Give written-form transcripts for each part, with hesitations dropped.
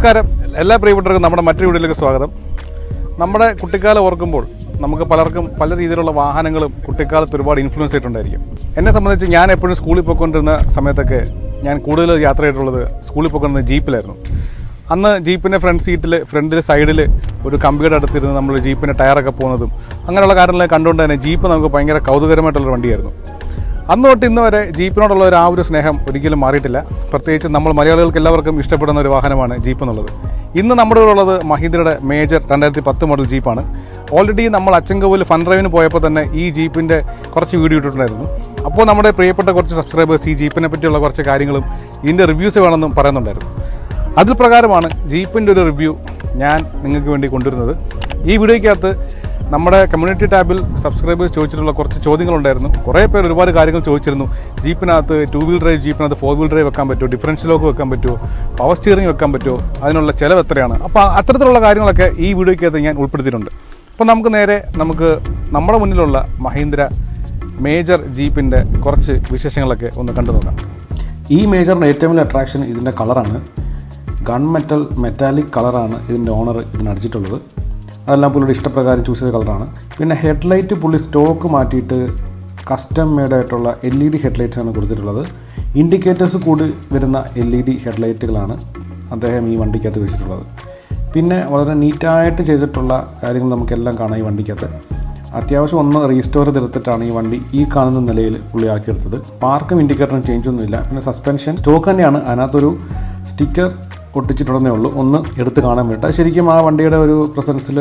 നമസ്കാരം എല്ലാ പ്രിയപ്പെട്ടവർക്കും നമ്മുടെ മറ്റൊരു വീഡിയോയിലേക്ക് സ്വാഗതം. നമ്മുടെ കുട്ടിക്കാലം ഓർക്കുമ്പോൾ നമുക്ക് പലർക്കും പല രീതിയിലുള്ള വാഹനങ്ങളും കുട്ടിക്കാലത്ത് ഒരുപാട് ഇൻഫ്ലുവൻസ് ചെയ്തിട്ടുണ്ടായിരിക്കും. എന്നെ സംബന്ധിച്ച് ഞാൻ എപ്പോഴും സ്കൂളിൽ പോയിക്കൊണ്ടിരുന്ന സമയത്തൊക്കെ ഞാൻ കൂടുതൽ യാത്ര ചെയ്തിട്ടുള്ളത് സ്കൂളിൽ പോയിക്കൊണ്ടിരുന്ന ജീപ്പിലായിരുന്നു. അന്ന് ജീപ്പിൻ്റെ ഫ്രണ്ടിൽ സൈഡിൽ ഒരു കമ്പിയുടെ അടുത്തിരുന്ന് നമ്മൾ ജീപ്പിൻ്റെ ടയറൊക്കെ പോകുന്നതും അങ്ങനെയുള്ള കാര്യങ്ങളൊക്കെ കണ്ടുകൊണ്ട് തന്നെ ജീപ്പ് നമുക്ക് ഭയങ്കര കൗതുകരമായിട്ടുള്ളൊരു വണ്ടിയായിരുന്നു. അന്ന് തൊട്ട് ഇന്ന് വരെ ജീപ്പിനോടുള്ള ആ ഒരു സ്നേഹം ഒരിക്കലും മാറിയിട്ടില്ല. പ്രത്യേകിച്ച് നമ്മൾ മലയാളികൾക്ക് എല്ലാവർക്കും ഇഷ്ടപ്പെടുന്ന ഒരു വാഹനമാണ് ജീപ്പ് എന്നുള്ളത്. ഇന്ന് നമ്മുടെ കൂടെ ഉള്ളത് മഹീന്ദ്രയുടെ മേജർ 2010 മോഡൽ ജീപ്പാണ്. ഓൾറെഡി നമ്മൾ അച്ചൻകോവിൽ ഫൺ ഡ്രൈവിന് പോയപ്പോൾ തന്നെ ഈ ജീപ്പിൻ്റെ കുറച്ച് വീഡിയോ ഇട്ടിട്ടുണ്ടായിരുന്നു. അപ്പോൾ നമ്മുടെ പ്രിയപ്പെട്ട കുറച്ച് സബ്സ്ക്രൈബേഴ്സ് ഈ ജീപ്പിനെ പറ്റിയുള്ള കുറച്ച് കാര്യങ്ങളും ഇതിൻ്റെ റിവ്യൂസ് വേണമെന്നും പറയുന്നുണ്ടായിരുന്നു. അതിൽ പ്രകാരമാണ് ജീപ്പിൻ്റെ ഒരു റിവ്യൂ ഞാൻ നിങ്ങൾക്ക് വേണ്ടി കൊണ്ടുവരുന്നത്. ഈ വീഡിയോയ്ക്കകത്ത് നമ്മുടെ കമ്മ്യൂണിറ്റി ടാബിൽ സബ്സ്ക്രൈബേഴ്സ് ചോദിച്ചിട്ടുള്ള കുറച്ച് ചോദ്യങ്ങളുണ്ടായിരുന്നു. കുറേ പേർ ഒരുപാട് കാര്യങ്ങൾ ചോദിച്ചിരുന്നു. ജീപ്പിനകത്ത് 2 വീൽ ഡ്രൈവ്, ജീപ്പിനകത്ത് 4 വീൽ ഡ്രൈവ് വെക്കാൻ പറ്റുമോ, ഡിഫറൻഷ്യൽ ലോക്ക് വെക്കാൻ പറ്റുമോ, പവർ സ്റ്റിയറിംഗ് വെക്കാൻ പറ്റുമോ, അതിനുള്ള ചിലവ് എത്രയാണ്. അപ്പോൾ അത്തരത്തിലുള്ള കാര്യങ്ങളൊക്കെ ഈ വീഡിയോയ്ക്കകത്ത് ഞാൻ ഉൾപ്പെടുത്തിയിട്ടുണ്ട്. അപ്പോൾ നമുക്ക് നമ്മുടെ മുന്നിലുള്ള മഹീന്ദ്ര മേജർ ജീപ്പിൻ്റെ കുറച്ച് വിശേഷങ്ങളൊക്കെ ഒന്ന് കണ്ടു നോക്കാം. ഈ മേജറിൻ്റെ ഏറ്റവും വലിയ അട്രാക്ഷൻ ഇതിൻ്റെ കളറാണ്. ഗൺ മെറ്റാലിക് കളറാണ് ഇതിൻ്റെ ഓണർ ഇതിനടിച്ചിട്ടുള്ളത്. അതെല്ലാം പുള്ളിയുടെ ഇഷ്ടപ്രകാരം ചൂസ് ചെയ്ത കളറാണ്. പിന്നെ ഹെഡ്ലൈറ്റ് പുള്ളി സ്റ്റോക്ക് മാറ്റിയിട്ട് കസ്റ്റം മെയ്ഡായിട്ടുള്ള LED ഹെഡ്ലൈറ്റ്സാണ് കൊടുത്തിട്ടുള്ളത്. ഇൻഡിക്കേറ്റേഴ്സ് കൂടി വരുന്ന LED ഹെഡ്ലൈറ്റുകളാണ് അദ്ദേഹം ഈ വണ്ടിക്കകത്ത് വെച്ചിട്ടുള്ളത്. പിന്നെ വളരെ നീറ്റായിട്ട് ചെയ്തിട്ടുള്ള കാര്യങ്ങൾ നമുക്കെല്ലാം കാണാം ഈ വണ്ടിക്കകത്ത്. അത്യാവശ്യം ഒന്ന് റീസ്റ്റോർ ചെയ്തെടുത്തിട്ടാണ് ഈ വണ്ടി ഈ കാണുന്ന നിലയിൽ പുള്ളി ആക്കിയെടുത്തത്. പാർക്കും ഇൻഡിക്കേറ്ററും ചേഞ്ച് ഒന്നുമില്ല. പിന്നെ സസ്പെൻഷൻ സ്റ്റോക്ക് തന്നെയാണ്. അതിനകത്തൊരു സ്റ്റിക്കർ ഒട്ടിച്ചിട്ടുടനേ ഉള്ളൂ, ഒന്ന് എടുത്ത് കാണാൻ വേണ്ടി. ശരിക്കും ആ വണ്ടിയുടെ ഒരു പ്രസൻസിൽ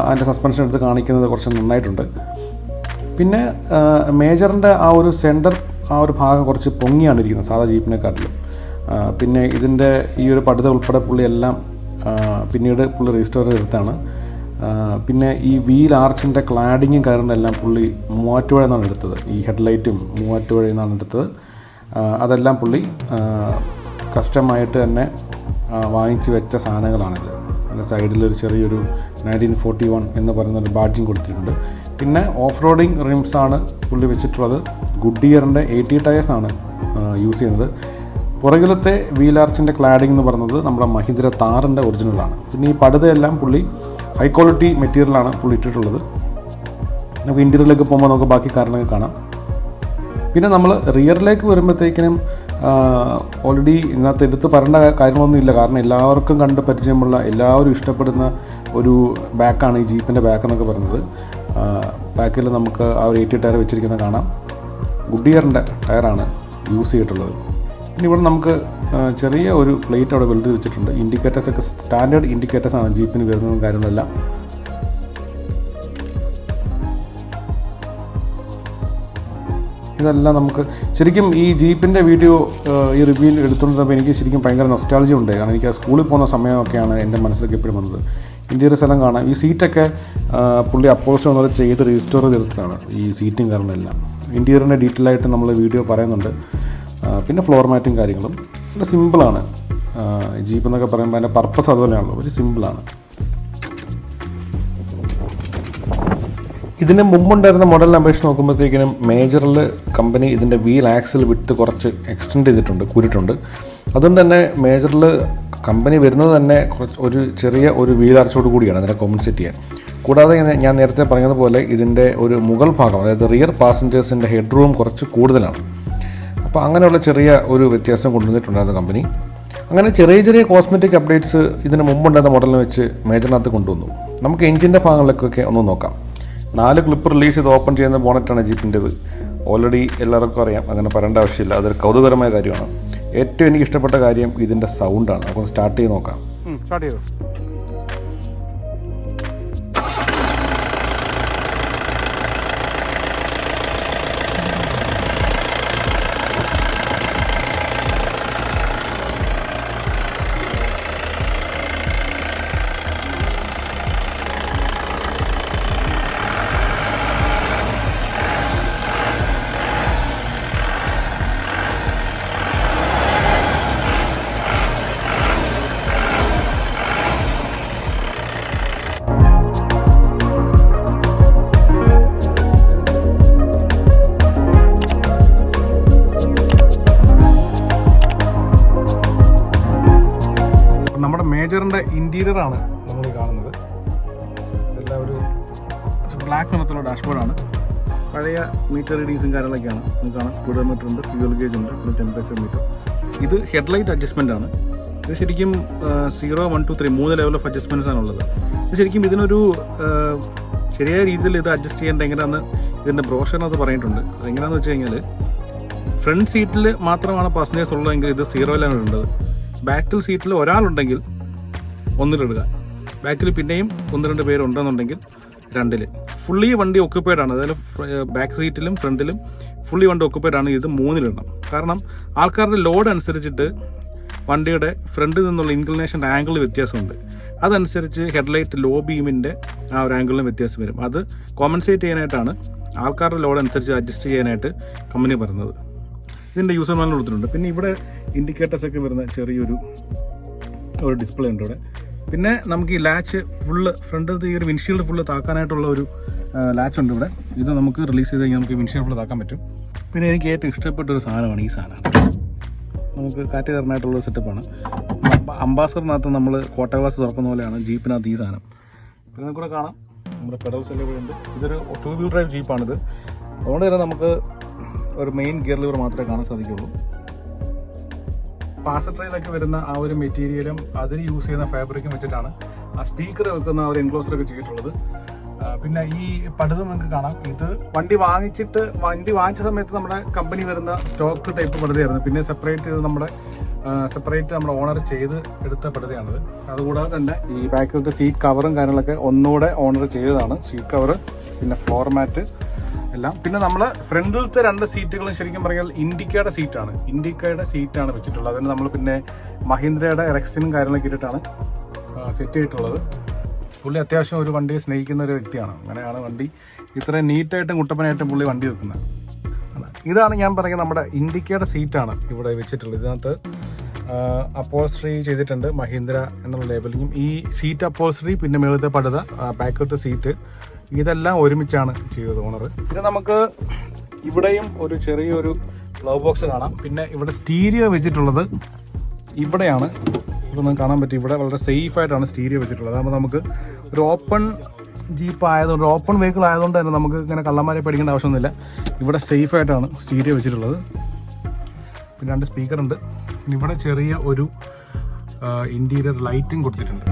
അതിൻ്റെ സസ്പെൻഷൻ എടുത്ത് കാണിക്കുന്നത് കുറച്ച് നന്നായിട്ടുണ്ട്. പിന്നെ മേജറിൻ്റെ ആ ഒരു സെൻറ്റർ ആ ഒരു ഭാഗം കുറച്ച് പൊങ്ങിയാണ് ഇരിക്കുന്നത് സാധാ ജീപ്പിനെക്കാട്ടിലും. പിന്നെ ഇതിൻ്റെ ഈ ഒരു പടുത ഉൾപ്പെടെ പുള്ളി എല്ലാം പിന്നീട് പുള്ളി റീസ്റ്റോർ ചെയ്തെടുത്താണ്. പിന്നെ ഈ വീൽ ആർച്ചിൻ്റെ ക്ലാഡിങ്ങും കയറിനെല്ലാം പുള്ളി മൂവാറ്റുപുഴ നിന്നാണ് എടുത്തത്. ഈ ഹെഡ്ലൈറ്റും മൂവാറ്റുപുഴയിൽ നിന്നാണ് എടുത്തത്. അതെല്ലാം പുള്ളി കസ്റ്റമായിട്ട് തന്നെ വാങ്ങിച്ച് വെച്ച സാധനങ്ങളാണിത്. അതിൻ്റെ സൈഡിലൊരു ചെറിയൊരു 1941 എന്ന് പറയുന്നൊരു ബാഡ്ജിങ് കൊടുത്തിട്ടുണ്ട്. പിന്നെ ഓഫ് റോഡിങ് റിംസാണ് പുള്ളി വെച്ചിട്ടുള്ളത്. ഗുഡിയറിൻ്റെ 80 ടയേഴ്സാണ് യൂസ് ചെയ്യുന്നത്. പുറകിലത്തെ വീൽ ആർച്ചിൻ്റെ ക്ലാഡിംഗ് എന്ന് പറയുന്നത് നമ്മുടെ മഹീന്ദ്ര താറിൻ്റെ ഒറിജിനലാണ്. പിന്നെ ഈ പടുതയെല്ലാം പുള്ളി ഹൈ ക്വാളിറ്റി മെറ്റീരിയലാണ് പുള്ളി ഇട്ടിട്ടുള്ളത്. നമുക്ക് ഇൻറ്റീരിയറിലേക്ക് പോകുമ്പോൾ നമുക്ക് ബാക്കി കാരണങ്ങൾ കാണാം. പിന്നെ നമ്മൾ റിയറിലേക്ക് വരുമ്പോഴത്തേക്കിനും ഓൾറെഡി ഇതിനകത്ത് എടുത്ത് പറയേണ്ട കാര്യങ്ങളൊന്നും ഇല്ല. കാരണം എല്ലാവർക്കും കണ്ട് പരിചയമുള്ള എല്ലാവരും ഇഷ്ടപ്പെടുന്ന ഒരു ബാക്കാണ് ഈ ജീപ്പിൻ്റെ ബാക്ക് എന്നൊക്കെ പറയുന്നത്. ബാക്കിൽ നമുക്ക് ആ ഒരു 80 ടയർ വെച്ചിരിക്കുന്നത് കാണാം. ഗുഡിയറിൻ്റെ ടയറാണ് യൂസ് ചെയ്തിട്ടുള്ളത്. പിന്നെ ഇവിടെ നമുക്ക് ചെറിയ ഒരു പ്ലേറ്റ് അവിടെ വലുത് വെച്ചിട്ടുണ്ട്. ഇൻഡിക്കേറ്റേഴ്സൊക്കെ സ്റ്റാൻഡേർഡ് ഇൻഡിക്കേറ്റേഴ്സാണ് ജീപ്പിന് വരുന്നതും കാര്യങ്ങളെല്ലാം. ഇതെല്ലാം നമുക്ക് ശരിക്കും ഈ ജീപ്പിൻ്റെ വീഡിയോ ഈ റിവ്യൂ എടുത്തുകൊണ്ടിരുന്നപ്പോൾ എനിക്ക് ശരിക്കും ഭയങ്കര നൊസ്റ്റാൾജി ഉണ്ട്. കാരണം എനിക്ക് ആ സ്കൂളിൽ പോകുന്ന സമയമൊക്കെയാണ് എൻ്റെ മനസ്സിലേക്ക് എപ്പോഴും വന്നത്. ഇൻറ്റീരിയർ സ്ഥലം കാണാം. ഈ സീറ്റൊക്കെ പുള്ളി അപ്പോസ്റ്റ് വന്നത് ചെയ്ത് റീസ്റ്റോർ ചെയ്തിട്ടാണ് ഈ സീറ്റും കാരണമെല്ലാം. ഇൻറ്റീരിയറിൻ്റെ ഡീറ്റെയിൽ ആയിട്ട് നമ്മൾ വീഡിയോ പറയുന്നുണ്ട്. പിന്നെ ഫ്ലോർ മാറ്റും കാര്യങ്ങളും വളരെ സിമ്പിളാണ്. ജീപ്പ് എന്നൊക്കെ പറയുമ്പോൾ അതിൻ്റെ പർപ്പസ് അതുപോലെയാണല്ലോ, ഒരു സിമ്പിളാണ്. ഇതിന് മുമ്പുണ്ടായിരുന്ന മോഡലിനെ അപേക്ഷിച്ച് നോക്കുമ്പോഴത്തേക്കിനും മേജറിൽ കമ്പനി ഇതിൻ്റെ വീൽ ആക്സിൽ വിട്ട് കുറച്ച് എക്സ്റ്റെൻഡ് ചെയ്തിട്ടുണ്ട്, കൂടിയിട്ടുണ്ട്. അതുകൊണ്ട് തന്നെ മേജറിൽ കമ്പനി വരുന്നത് തന്നെ ഒരു ചെറിയ ഒരു വീൽ ആർച്ചോട് കൂടിയാണ് അതിനെ കോമ്പൻസേറ്റ് ചെയ്യാൻ. കൂടാതെ ഞാൻ നേരത്തെ പറഞ്ഞതുപോലെ ഇതിൻ്റെ ഒരു മുകൾ ഭാഗം, അതായത് റിയർ പാസഞ്ചേഴ്സിൻ്റെ ഹെഡ് റൂം കുറച്ച് കൂടുതലാണ്. അപ്പോൾ അങ്ങനെയുള്ള ചെറിയ ഒരു വ്യത്യാസം കൊണ്ടുവന്നിട്ടുണ്ടായിരുന്നു കമ്പനി. അങ്ങനെ ചെറിയ കോസ്മെറ്റിക് അപ്ഡേറ്റ്സ് ഇതിന് മുമ്പുണ്ടായിരുന്ന മോഡലിനെ വെച്ച് മേജറിനകത്ത് കൊണ്ടുവന്നു. നമുക്ക് എഞ്ചിൻ്റെ ഭാഗങ്ങളിലേക്കൊക്കെ ഒന്ന് നോക്കാം. 4 ക്ലിപ്പ് റിലീസ് ചെയ്ത് ഓപ്പൺ ചെയ്യുന്ന ബോണറ്റാണ് ജീപ്പിൻ്റേത്. ഓൾറെഡി എല്ലാവർക്കും അറിയാം, അങ്ങനെ പറയേണ്ട ആവശ്യമില്ല. അതൊരു കൗതുകരമായ കാര്യമാണ്. ഏറ്റവും എനിക്ക് ഇഷ്ടപ്പെട്ട കാര്യം ഇതിൻ്റെ സൗണ്ടാണ്. അപ്പോൾ സ്റ്റാർട്ട് ചെയ്ത് നോക്കാം. സ്റ്റാർട്ട് ചെയ്തു. ഇൻറ്റീരിയറാണ് നമ്മൾ കാണുന്നത്. ഇതെല്ലാം ഒരു ബ്ലാക്ക് നിറത്തിലുള്ള ഡാഷ്ബോർഡാണ്. പഴയ മീറ്റർ റീഡിങ്സും കാര്യങ്ങളൊക്കെയാണ്. നമുക്ക് കാണാം സ്പീഡോമീറ്റർ ഉണ്ട്, ഫ്യൂൽ ഗേജ് ഉണ്ട്, പിന്നെ ടെമ്പറേച്ചർ മീറ്റർ. ഇത് ഹെഡ്ലൈറ്റ് അഡ്ജസ്റ്റ്മെൻ്റ് ആണ്. ഇത് ശരിക്കും 0, 1, 2, 3 3 ലെവൽ ഓഫ് അഡ്ജസ്റ്റ്മെൻറ്റ്സ് ആണുള്ളത്. ഇത് ശരിക്കും ഇതിനൊരു ശരിയായ രീതിയിൽ ഇത് അഡ്ജസ്റ്റ് ചെയ്യേണ്ട എങ്ങനെയാണെന്ന് ഇതിൻ്റെ ബ്രോഷറിനകത്ത് പറഞ്ഞിട്ടുണ്ട്. അതെങ്ങനെയാണെന്ന് വെച്ച് കഴിഞ്ഞാൽ ഫ്രണ്ട് സീറ്റിൽ മാത്രമാണ് പാസഞ്ചേഴ്സ് ഉള്ളതെങ്കിൽ ഇത് 0-ലാണ് ഇടേണ്ടത്. ബാക്കിൽ സീറ്റിൽ ഒരാളുണ്ടെങ്കിൽ 1-ലിടുക. ബാക്കിൽ പിന്നെയും 1-2 പേരുണ്ടെന്നുണ്ടെങ്കിൽ 2-ൽ. ഫുള്ളി വണ്ടി ഒക്യുപ്പൈഡ് ആണ്. അതായത് ബാക്ക് സീറ്റിലും ഫ്രണ്ടിലും ഫുള്ളി വണ്ടി ഒക്യുപ്പൈഡ് ആണ്. ഇത് 3-ലിടണം. കാരണം ആൾക്കാരുടെ ലോഡ് അനുസരിച്ചിട്ട് വണ്ടിയുടെ ഫ്രണ്ടിൽ നിന്നുള്ള ഇൻക്ലിനേഷൻ ആംഗിൾ വ്യത്യാസമുണ്ട്. അതനുസരിച്ച് ഹെഡ്ലൈറ്റ് ലോ ബീമിൻ്റെ ആ ഒരു ആംഗിളിലും വ്യത്യാസം വരും. അത് കോമ്പൻസേറ്റ് ചെയ്യാനായിട്ടാണ്, ആൾക്കാരുടെ ലോഡ് അനുസരിച്ച് അഡ്ജസ്റ്റ് ചെയ്യാനായിട്ട് കമ്പനി പറയുന്നത്. ഇതിൻ്റെ യൂസർ മാനുവൽ കൊടുത്തിട്ടുണ്ട്. പിന്നെ ഇവിടെ ഇൻഡിക്കേറ്റേഴ്സൊക്കെ വരുന്ന ചെറിയൊരു ഡിസ്പ്ലേ ഉണ്ട് ഇവിടെ. പിന്നെ നമുക്ക് ഈ ലാച്ച് ഫുള്ള് ഫ്രണ്ടിലത്തെ ഈ ഒരു വിൻഷീൽഡ് ഫുള്ള് താക്കാനായിട്ടുള്ള ഒരു ലാച്ച് ഉണ്ട് ഇവിടെ. ഇത് നമുക്ക് റിലീസ് ചെയ്ത് കഴിഞ്ഞാൽ നമുക്ക് വിൻഷീൽഡ് ഫുള്ള് താക്കാൻ പറ്റും. പിന്നെ എനിക്ക് ഏറ്റവും ഇഷ്ടപ്പെട്ട ഒരു സാധനമാണ് ഈ സാധനം. നമുക്ക് കാറ്റ് കയറാനായിട്ടുള്ള സെറ്റപ്പാണ്. അംബാസഡറിനകത്ത് നമ്മൾ കോട്ടഗ്ലാസ് തുറക്കുന്ന പോലെയാണ് ജീപ്പിനകത്ത് ഈ സാധനം. പിന്നെ നമുക്കിവിടെ കാണാം നമ്മുടെ പെഡൽസ് ഒക്കെ ഇവിടെ ഉണ്ട്. ഇതൊരു 2 വീൽ ഡ്രൈവ് ജീപ്പാണിത്. അതുകൊണ്ട് തന്നെ നമുക്ക് ഒരു മെയിൻ ഗിയർ ലിവർ മാത്രമേ കാണാൻ സാധിക്കുള്ളൂ. പാസട്രയിലൊക്കെ വരുന്ന ആ ഒരു മെറ്റീരിയലും അതിന് യൂസ് ചെയ്യുന്ന ഫാബ്രിക്കും വെച്ചിട്ടാണ് ആ സ്പീക്കർ വെക്കുന്ന ആ ഒരു എൻക്ലോസറൊക്കെ ചെയ്തിട്ടുള്ളത്. പിന്നെ ഈ പടുത് നമുക്ക് കാണാം. ഇത് വണ്ടി വാങ്ങിച്ച സമയത്ത് നമ്മുടെ കമ്പനി വരുന്ന സ്റ്റോക്ക് ടൈപ്പ് പടുതയായിരുന്നു. പിന്നെ സെപ്പറേറ്റ് നമ്മുടെ ഓണർ ചെയ്ത് എടുത്ത പടുതയാണിത്. അതുകൂടാതെ തന്നെ ഈ ബാക്കിലത്തെ സീറ്റ് കവറും കാര്യങ്ങളൊക്കെ ഒന്നുകൂടെ ഓണർ ചെയ്തതാണ്. സീറ്റ് കവർ, പിന്നെ ഫ്ലോർ മാറ്റ് എല്ലാം. പിന്നെ നമ്മൾ ഫ്രണ്ടിലത്തെ 2 സീറ്റുകളും ശരിക്കും പറഞ്ഞാൽ ഇൻഡിക്കയുടെ സീറ്റാണ് വെച്ചിട്ടുള്ളത്. അതിന് നമ്മൾ പിന്നെ മഹീന്ദ്രയുടെ എറക്സിനും കാര്യങ്ങളൊക്കെ ഇട്ടിട്ടാണ് സെറ്റ് ചെയ്തിട്ടുള്ളത്. പുള്ളി അത്യാവശ്യം ഒരു വണ്ടിയെ സ്നേഹിക്കുന്ന ഒരു വ്യക്തിയാണ്. അങ്ങനെയാണ് വണ്ടി ഇത്രയും നീറ്റായിട്ടും കുട്ടപ്പനായിട്ടും പുള്ളി വണ്ടി വെക്കുന്നത്. ഇതാണ് ഞാൻ പറയുന്നത്, നമ്മുടെ ഇൻഡിക്കയുടെ സീറ്റാണ് ഇവിടെ വെച്ചിട്ടുള്ളത്. ഇതിനകത്ത് അപ്പോൾസ്ട്രി ചെയ്തിട്ടുണ്ട്, മഹീന്ദ്ര എന്നുള്ള ലേബലിങ്ങും. ഈ സീറ്റ് അപ്പോൾസ്ട്രി, പിന്നെ മേളത്തെ പടുത, ബാക്കിലത്തെ സീറ്റ്, ഇതെല്ലാം ഒരുമിച്ചാണ് ചെയ്തത് ഓണർ. പിന്നെ നമുക്ക് ഇവിടെയും ഒരു ചെറിയൊരു ഗ്ലൗ ബോക്സ് കാണാം. പിന്നെ ഇവിടെ സ്റ്റീരിയോ വെച്ചിട്ടുള്ളത് ഇവിടെയാണ്. ഇതൊന്നും കാണാൻ പറ്റും. ഇവിടെ വളരെ സേഫ് ആയിട്ടാണ് സ്റ്റീരിയോ വെച്ചിട്ടുള്ളത്. അതാകുമ്പോൾ നമുക്ക് ഒരു ഓപ്പൺ ജീപ്പ് ആയതുകൊണ്ട്, ഓപ്പൺ വെഹിക്കിൾ ആയതുകൊണ്ട് തന്നെ നമുക്ക് ഇങ്ങനെ കള്ളന്മാരെ പേടിക്കേണ്ട ആവശ്യമൊന്നുമില്ല. ഇവിടെ സേഫ് ആയിട്ടാണ് സ്റ്റീരിയോ വെച്ചിട്ടുള്ളത്. പിന്നെ 2 സ്പീക്കറുണ്ട്. പിന്നെ ഇവിടെ ചെറിയ ഒരു ഇൻറ്റീരിയർ ലൈറ്റിംഗ് കൊടുത്തിട്ടുണ്ട്.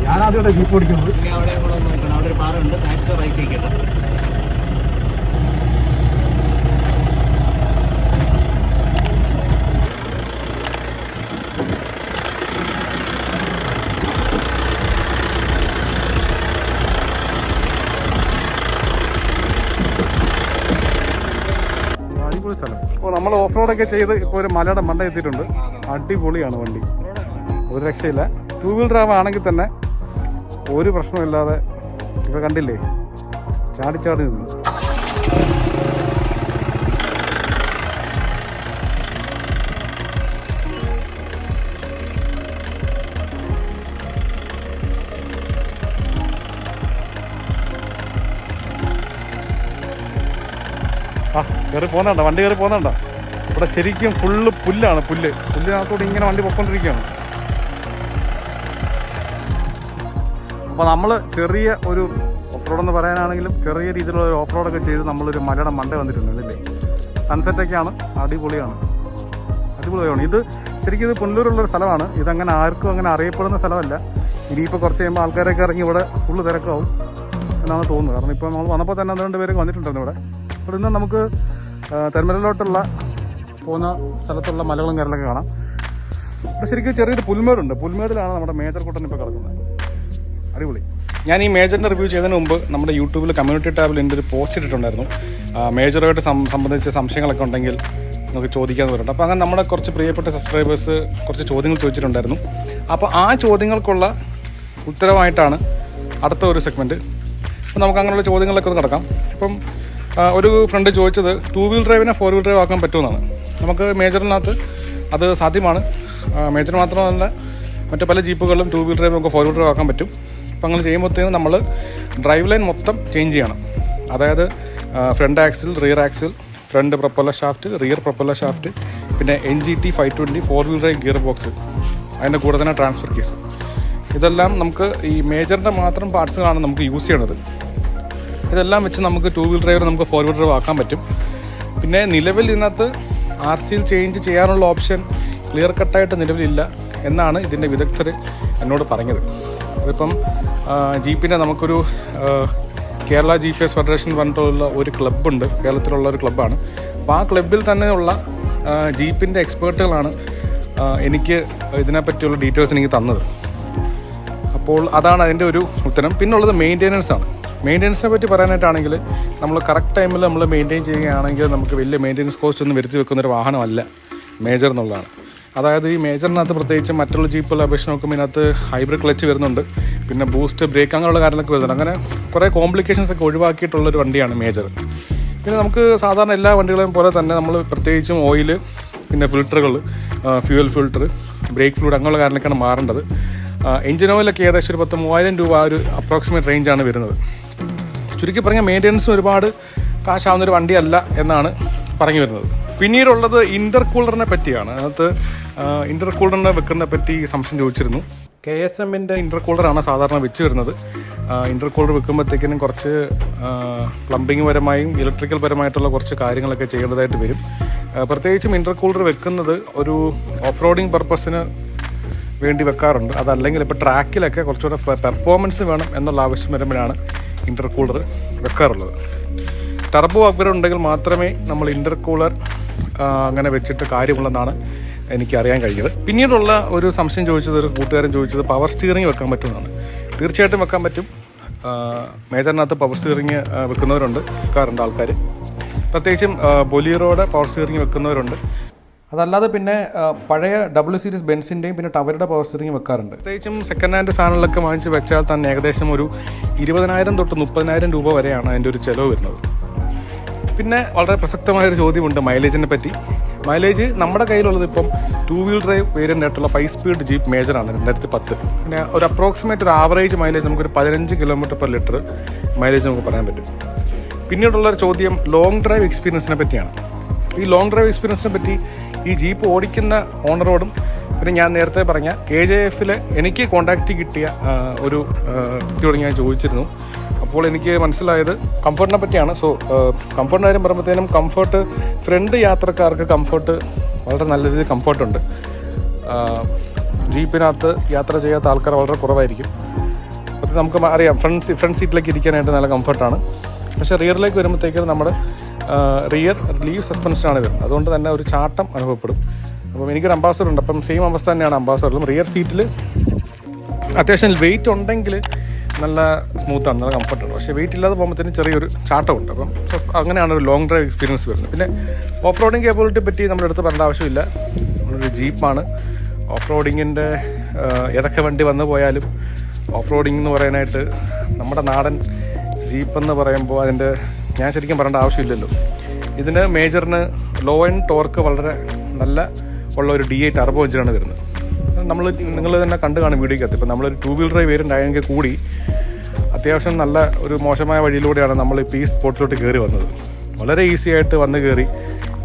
ഞാനാദ്യമായിട്ട് ജീപ്പ് ഓടിക്കുന്നത്. അവിടെ ഒരു പാറുണ്ട്, റൈറ്റ്. അടിപൊളി സ്ഥലം. ഇപ്പോൾ നമ്മൾ ഓഫ് റോഡൊക്കെ ചെയ്ത് ഇപ്പോൾ ഒരു മലയുടെ മണ്ട എത്തിയിട്ടുണ്ട്. അടിപൊളിയാണ് വണ്ടി, ഒരു രക്ഷയില്ല. 2 വീൽ ഡ്രൈവ് ആണെങ്കിൽ തന്നെ ഒരു പ്രശ്നമില്ലാതെ ഇപ്പോൾ കണ്ടില്ലേ, ചാടി നിന്ന്. വണ്ടി കയറി പോകുന്നുണ്ടോ? ഇവിടെ ശരിക്കും ഫുള്ള് പുല്ലാണ്. പുല്ലിനകത്തോട് ഇങ്ങനെ വണ്ടി പൊയ്ക്കൊണ്ടിരിക്കുകയാണ്. അപ്പോൾ നമ്മൾ ചെറിയ ഒരു ഓഫ് റോഡെന്ന് പറയാനാണെങ്കിലും ചെറിയ രീതിയിലുള്ള ഒരു ഓഫ് റോഡൊക്കെ ചെയ്ത് നമ്മളൊരു മലയുടെ മണ്ട വന്നിട്ടുണ്ട് അല്ലേ. സൺസെറ്റൊക്കെയാണ്, അടിപൊളിയാണ്. ഇത് ശരിക്കും ഇത് പുനലൂരുള്ളൊരു സ്ഥലമാണ്. ഇതങ്ങനെ ആർക്കും അങ്ങനെ അറിയപ്പെടുന്ന സ്ഥലമല്ല. ഇനിയിപ്പോൾ കുറച്ച് കഴിയുമ്പോൾ ആൾക്കാരൊക്കെ ഇറങ്ങി ഇവിടെ ഫുള്ള് തിരക്കാവും എന്നാണ് തോന്നുന്നത്. കാരണം ഇപ്പോൾ നമ്മൾ വന്നപ്പോൾ തന്നെ 2 പേരൊക്കെ വന്നിട്ടുണ്ടായിരുന്നു ഇവിടെ. അപ്പോൾ ഇന്ന് നമുക്ക് തെർമലിലോട്ടുള്ള പോകുന്ന സ്ഥലത്തുള്ള മലകളും കാര്യങ്ങളൊക്കെ കാണാം. ഇവിടെ ശരിക്കും ചെറിയൊരു പുൽമേടുണ്ട്. പുൽമേടിലാണ് നമ്മുടെ മേജർ കുട്ടൻ ഇപ്പോൾ കിടക്കുന്നത്. അടിപൊളി. ഞാൻ ഈ മേജറിൻ്റെ റിവ്യൂ ചെയ്തതിന് മുമ്പ് നമ്മുടെ യൂട്യൂബിൽ കമ്മ്യൂണിറ്റി ടാബിൽ എൻ്റെ ഒരു പോസ്റ്റ് ഇട്ടിട്ടുണ്ടായിരുന്നു. മേജറുമായിട്ട് സംബന്ധിച്ച സംശയങ്ങളൊക്കെ ഉണ്ടെങ്കിൽ നമുക്ക് ചോദിക്കാമെന്ന് പറഞ്ഞിട്ട്. അപ്പോൾ അങ്ങനെ നമ്മുടെ കുറച്ച് പ്രിയപ്പെട്ട സബ്സ്ക്രൈബേഴ്സ് കുറച്ച് ചോദ്യങ്ങൾ ചോദിച്ചിട്ടുണ്ടായിരുന്നു. അപ്പോൾ ആ ചോദ്യങ്ങൾക്കുള്ള ഉത്തരവായിട്ടാണ് അടുത്ത ഒരു സെഗ്മെൻറ്റ്. അപ്പോൾ നമുക്ക് അങ്ങനെയുള്ള ചോദ്യങ്ങളിലൊക്കെ ഒന്ന് കിടക്കാം. ഇപ്പം ഒരു ഫ്രണ്ട് ചോദിച്ചത് 2 വീൽ ഡ്രൈവിനെ 4 വീൽ ഡ്രൈവ് ആക്കാൻ പറ്റുമെന്നാണ്. നമുക്ക് മേജറിനകത്ത് അത് സാധ്യമാണ്. മേജർ മാത്രമല്ല, മറ്റു പല ജീപ്പുകളിലും 2 വീൽ ഡ്രൈവ് നമുക്ക് 4 വീൽ ഡ്രൈവ് ആക്കാൻ പറ്റും. അപ്പോൾ അങ്ങനെ ചെയ്യുമ്പോഴത്തേനും നമ്മൾ ഡ്രൈവ് ലൈൻ മൊത്തം ചേഞ്ച് ചെയ്യണം. അതായത് front axle, rear axle, front propeller shaft, rear propeller shaft, പിന്നെ NGT 520 4 wheel drive gear box, അതിൻ്റെ കൂടെ തന്നെ ട്രാൻസ്ഫർ കേസ്. ഇതെല്ലാം നമുക്ക് ഈ മേജറിൻ്റെ മാത്രം പാർട്സുകളാണ് നമുക്ക് യൂസ് ചെയ്യണത്. ഇതെല്ലാം വെച്ച് നമുക്ക് 2 വീൽ ഡ്രൈവർ നമുക്ക് 4 വീൽ ഡ്രൈവ് ആക്കാൻ പറ്റും. പിന്നെ നിലവിൽ ഇതിനകത്ത് RCയിൽ ചേഞ്ച് ചെയ്യാനുള്ള ഓപ്ഷൻ ക്ലിയർ കട്ടായിട്ട് നിലവിലില്ല എന്നാണ് ഇതിൻ്റെ വിദഗ്ധർ എന്നോട് പറഞ്ഞത്. അതിപ്പം ജീപ്പിൻ്റെ നമുക്കൊരു കേരള GPS ഫെഡറേഷൻ പറഞ്ഞിട്ടുള്ള ഒരു ക്ലബ്ബുണ്ട്, കേരളത്തിലുള്ള ഒരു ക്ലബ്ബാണ്. അപ്പോൾ ആ ക്ലബ്ബിൽ തന്നെയുള്ള ജീപ്പിൻ്റെ എക്സ്പേർട്ടുകളാണ് എനിക്ക് ഇതിനെപ്പറ്റിയുള്ള ഡീറ്റെയിൽസ് എനിക്ക് തന്നത്. അപ്പോൾ അതാണ് അതിൻ്റെ ഒരു ഉത്തരം. പിന്നുള്ളത് മെയിൻ്റെനൻസ് ആണ്. മെയിൻ്റെനൻസിനെ പറ്റി പറയാനായിട്ടാണെങ്കിൽ നമ്മൾ കറക്റ്റ് ടൈമിൽ നമ്മൾ മെയിൻറ്റെയിൻ ചെയ്യുകയാണെങ്കിൽ നമുക്ക് വലിയ മെയിൻ്റെനൻസ് കോസ്റ്റ് ഒന്നും വരുത്തി വെക്കുന്നൊരു വാഹനമല്ല മേജർ എന്നുള്ളതാണ്. അതായത് ഈ മേജറിനകത്ത് പ്രത്യേകിച്ച് മറ്റുള്ള ജീപ്പുകളെ അപേക്ഷിച്ച് നോക്കുമ്പോൾ ഇതിനകത്ത് ഹൈബ്രിഡ് ക്ലച്ച് വരുന്നുണ്ട്, പിന്നെ ബൂസ്റ്റ്, ബ്രേക്ക് അങ്ങനെയുള്ള കാര്യങ്ങളൊക്കെ വരുന്നുണ്ട്. അങ്ങനെ കുറേ കോംപ്ലിക്കേഷൻസ് ഒക്കെ ഒഴിവാക്കിയിട്ടുള്ളൊരു വണ്ടിയാണ് മേജർ. പിന്നെ നമുക്ക് സാധാരണ എല്ലാ വണ്ടികളെയും പോലെ തന്നെ നമ്മൾ പ്രത്യേകിച്ചും ഓയിൽ, പിന്നെ ഫിൽറ്ററുകൾ, ഫ്യൂവൽ ഫിൽറ്റർ, ബ്രേക്ക് ഫ്ലൂയിഡ് അങ്ങനെയുള്ള കാര്യങ്ങളൊക്കെയാണ് മാറേണ്ടത്. എഞ്ചിൻ ഓയിലൊക്കെ ഏകദേശം ഒരു 10,000-3000 രൂപ ഒരു അപ്രോക്സിമേറ്റ് റേഞ്ചാണ് വരുന്നത്. ചുരുക്കി പറഞ്ഞാൽ മെയിൻ്റെനൻസ് ഒരുപാട് കാശാവുന്നൊരു വണ്ടിയല്ല എന്നാണ് പറഞ്ഞു വരുന്നത്. പിന്നീടുള്ളത് ഇൻ്റർകൂളറിനെ പറ്റിയാണ്. അതിനകത്ത് ഇൻ്റർകൂളറിനെ വെക്കുന്നതിനെ പറ്റി സംശയം ചോദിച്ചിരുന്നു. KSMൻ്റെ ഇൻ്റർകൂളറാണ് സാധാരണ വെച്ച് വരുന്നത്. ഇൻ്റർകൂളർ വെക്കുമ്പോഴത്തേക്കിനും കുറച്ച് പ്ലംബിംഗ് പരമായും ഇലക്ട്രിക്കൽ പരമായിട്ടുള്ള കുറച്ച് കാര്യങ്ങളൊക്കെ ചെയ്യേണ്ടതായിട്ട് വരും. പ്രത്യേകിച്ചും ഇൻ്റർകൂളർ വെക്കുന്നത് ഒരു ഓഫ് റോഡിങ് പർപ്പസിന് വേണ്ടി വെക്കാറുണ്ട്. അതല്ലെങ്കിൽ ഇപ്പോൾ ട്രാക്കിലൊക്കെ കുറച്ചുകൂടെ പെർഫോമൻസ് വേണം എന്നുള്ള ആവശ്യം വരുമ്പോഴാണ് ഇൻ്റർകൂളർ വെക്കാറുള്ളത്. ടർബോ അപ്ഗ്രേഡ് ഉണ്ടെങ്കിൽ മാത്രമേ നമ്മൾ ഇൻ്റർകൂളർ അങ്ങനെ വെച്ചിട്ട് കാര്യമുള്ളതെന്നാണ് എനിക്ക് അറിയാൻ കഴിഞ്ഞത്. പിന്നീടുള്ള ഒരു സംശയം ചോദിച്ചത്, ഒരു കൂട്ടുകാരൻ ചോദിച്ചത് പവർ സ്റ്റിയറിംഗ് വെക്കാൻ പറ്റുമെന്നാണ്. തീർച്ചയായിട്ടും വെക്കാൻ പറ്റും. മേജറിനകത്ത് പവർ സ്റ്റിയറിംഗ് വെക്കുന്നവരുണ്ട്, വെക്കാറുണ്ട് ആൾക്കാർ. പ്രത്യേകിച്ചും ബൊലീറോയുടെ പവർ സ്റ്റിയറിംഗ് വെക്കുന്നവരുണ്ട്. അതല്ലാതെ പിന്നെ പഴയ W സീരീസ് ബെൻസിൻ്റെയും പിന്നെ ടവരുടെ പവർ സ്റ്റിയറിംഗ് വെക്കാറുണ്ട്. പ്രത്യേകിച്ചും സെക്കൻഡ് ഹാൻഡ് സാധനങ്ങളൊക്കെ വാങ്ങിച്ച് വെച്ചാൽ തന്നെ ഏകദേശം ഒരു 20,000 തൊട്ട് 30,000 രൂപ വരെയാണ് അതിൻ്റെ ഒരു ചിലവ് വരുന്നത്. പിന്നെ വളരെ പ്രസക്തമായൊരു ചോദ്യമുണ്ട് മൈലേജിനെ പറ്റി. മൈലേജ് നമ്മുടെ കയ്യിലുള്ളത് ഇപ്പം 2 വീൽ ഡ്രൈവ് വേരിയൻ്റ് ആയിട്ടുള്ള 5 സ്പീഡ് ജീപ്പ് മേജറാണ് 2010. പിന്നെ ഒരു അപ്രോക്സിമേറ്റ് ഒരു ആവറേജ് മൈലേജ് നമുക്കൊരു 15 km/ലിറ്റർ മൈലേജ് നമുക്ക് പറയാൻ പറ്റും. പിന്നീടുള്ളൊരു ചോദ്യം ലോങ് ഡ്രൈവ് എക്സ്പീരിയൻസിനെ പറ്റിയാണ്. ഈ ലോങ് ഡ്രൈവ് എക്സ്പീരിയൻസിനെ പറ്റി ഈ ജീപ്പ് ഓടിക്കുന്ന ഓണറോടും പിന്നെ ഞാൻ നേരത്തെ പറഞ്ഞ KJFൽ എനിക്ക് കോൺടാക്റ്റ് കിട്ടിയ ഒരു വ്യക്തിയോട് ഞാൻ ചോദിച്ചിരുന്നു. അപ്പോൾ എനിക്ക് മനസ്സിലായത് കംഫർട്ടിനെ പറ്റിയാണ്. സോ കംഫർട്ടിൻ്റെ കാര്യം പറയുമ്പോഴത്തേനും കംഫർട്ട് ഫ്രണ്ട് യാത്രക്കാർക്ക് കംഫർട്ട് വളരെ നല്ല രീതിയിൽ കംഫർട്ടുണ്ട്. ജീപ്പിനകത്ത് യാത്ര ചെയ്യാത്ത ആൾക്കാർ വളരെ കുറവായിരിക്കും. അത് നമുക്ക് അറിയാം, ഫ്രണ്ട് സീറ്റിലേക്ക് ഇരിക്കാനായിട്ട് നല്ല കംഫർട്ടാണ്. പക്ഷേ റിയറിലേക്ക് വരുമ്പോഴത്തേക്കും നമ്മുടെ റിയർ ലീവ് സസ്പെൻഷനാണ് വരുന്നത്. അതുകൊണ്ട് തന്നെ ഒരു ചാട്ടം അനുഭവപ്പെടും. അപ്പം എനിക്കൊരു അംബാസഡർ ഉണ്ട്. അപ്പം സെയിം അവസ്ഥ തന്നെയാണ് അംബാസഡറിലും. റിയർ സീറ്റിൽ അത്യാവശ്യം വെയിറ്റ് ഉണ്ടെങ്കിൽ നല്ല സ്മൂത്താണ്, നല്ല കംഫർട്ടാണ്. പക്ഷേ വെയിറ്റ് ഇല്ലാതെ പോകുമ്പോഴത്തേനും ചെറിയൊരു ചാട്ടമുണ്ട്. അപ്പം അങ്ങനെയാണ് ഒരു ലോങ് ഡ്രൈവ് എക്സ്പീരിയൻസ് വരുന്നത്. പിന്നെ ഓഫ് റോഡിങ് കേപ്പബിലിറ്റി പറ്റി നമ്മുടെ അടുത്ത് പറയേണ്ട ആവശ്യമില്ല. നമ്മളൊരു ജീപ്പാണ്. ഓഫ് റോഡിങ്ങിൻ്റെ ഏതൊക്കെ വണ്ടി വന്നു പോയാലും ഓഫ് റോഡിങ് എന്ന് പറയാനായിട്ട് നമ്മുടെ നാടൻ ജീപ്പെന്ന് പറയുമ്പോൾ അതിൻ്റെ ഞാൻ ശരിക്കും പറയേണ്ട ആവശ്യമില്ലല്ലോ. ഇതിന് മേജറിന് ലോ ആൻഡ് ടോർക്ക് വളരെ നല്ല ഉള്ള ഒരു D8 ടർബോ എഞ്ചിനാണ് വരുന്നത്. നിങ്ങൾ തന്നെ കണ്ടു കാണും വീഡിയോക്കകത്ത്. ഇപ്പം നമ്മളൊരു 2 വീൽ ഡ്രൈവ് വേരിയൻ്റ് ആയെങ്കിൽ കൂടി അത്യാവശ്യം നല്ല ഒരു മോശമായ വഴിയിലൂടെയാണ് നമ്മളിപ്പോൾ ഈ സ്പോട്ടിലോട്ട് കയറി വന്നത്. വളരെ ഈസി ആയിട്ട് വന്ന് കയറി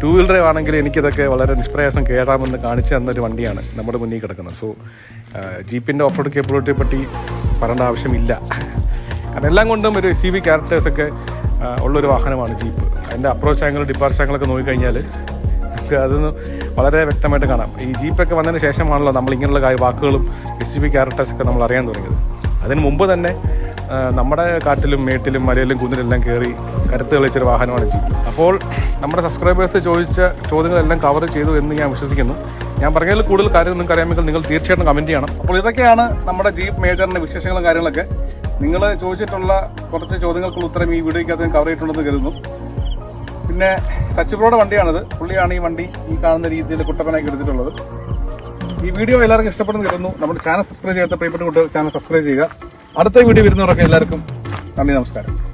2 വീൽ ഡ്രൈവ് ആണെങ്കിൽ എനിക്കിതൊക്കെ വളരെ നിഷ്പ്രയാസം കയറാമെന്ന് കാണിച്ചു തന്നൊരു വണ്ടിയാണ് നമ്മുടെ മുന്നിൽ കിടക്കുന്നത്. സോ ജീപ്പിൻ്റെ ഓഫ് റോഡ് കേപ്പബിലിറ്റിയെ പറ്റി പറയേണ്ട ആവശ്യമില്ല. കാരണം എല്ലാം കൊണ്ടും ഒരു SUV ക്യാരക്ടേഴ്സൊക്കെ ഉള്ളൊരു വാഹനമാണ് ജീപ്പ്. അതിൻ്റെ അപ്രോച്ച് ആംഗിൾ, ഡിപ്പാർച്ചർ ആംഗിളൊക്കെ നോക്കിക്കഴിഞ്ഞാൽ നമുക്ക് അതൊന്ന് വളരെ വ്യക്തമായിട്ട് കാണാം. ഈ ജീപ്പൊക്കെ വന്നതിന് ശേഷമാണല്ലോ നമ്മൾ ഇങ്ങനെയുള്ള വാക്കുകളും SUV ക്യാരക്ടേഴ്സൊക്കെ നമ്മൾ അറിയാൻ തുടങ്ങിയത്. അതിന് മുമ്പ് തന്നെ നമ്മുടെ കാട്ടിലും മേട്ടിലും മലയിലും കുന്നിലെല്ലാം കയറി കരുത്ത് കളിച്ചൊരു വാഹനമാണ് ജീപ്പ്. അപ്പോൾ നമ്മുടെ സബ്സ്ക്രൈബേഴ്സ് ചോദിച്ച ചോദ്യങ്ങളെല്ലാം കവർ ചെയ്തു എന്ന് ഞാൻ വിശ്വസിക്കുന്നു. ഞാൻ പറഞ്ഞതിൽ കൂടുതൽ കാര്യം നിങ്ങൾക്ക് അറിയാമെങ്കിൽ നിങ്ങൾ തീർച്ചയായിട്ടും കമൻറ്റ് ചെയ്യണം. അപ്പോൾ ഇതൊക്കെയാണ് നമ്മുടെ ജീപ്പ് മേജറിൻ്റെ വിശേഷങ്ങളും കാര്യങ്ങളൊക്കെ. നിങ്ങൾ ചോദിച്ചിട്ടുള്ള കുറച്ച് ചോദ്യങ്ങൾക്കുള്ള ഉത്തരം ഈ വീഡിയോയ്ക്കകത്ത് കവർ ചെയ്തിട്ടുണ്ടെന്ന് കരുതുന്നു. പിന്നെ സച്ചിബ്രോയുടെ വണ്ടിയാണിത്. പുള്ളിയാണ് ഈ വണ്ടി ഈ കാണുന്ന രീതിയിൽ കുട്ടപ്പനാക്കി എടുത്തിട്ടുള്ളത്. ഈ വീഡിയോ എല്ലാവർക്കും ഇഷ്ടപ്പെടുന്നു കരുതുന്നു. നമ്മുടെ ചാനൽ സബ്സ്ക്രൈബ് ചെയ്യാത്ത പ്രിയപ്പെട്ട കുട്ടികൾ ചാനൽ സബ്സ്ക്രൈബ് ചെയ്യുക. അടുത്ത വീഡിയോ വരുന്നവരൊക്കെ എല്ലാവർക്കും നന്ദി, നമസ്കാരം.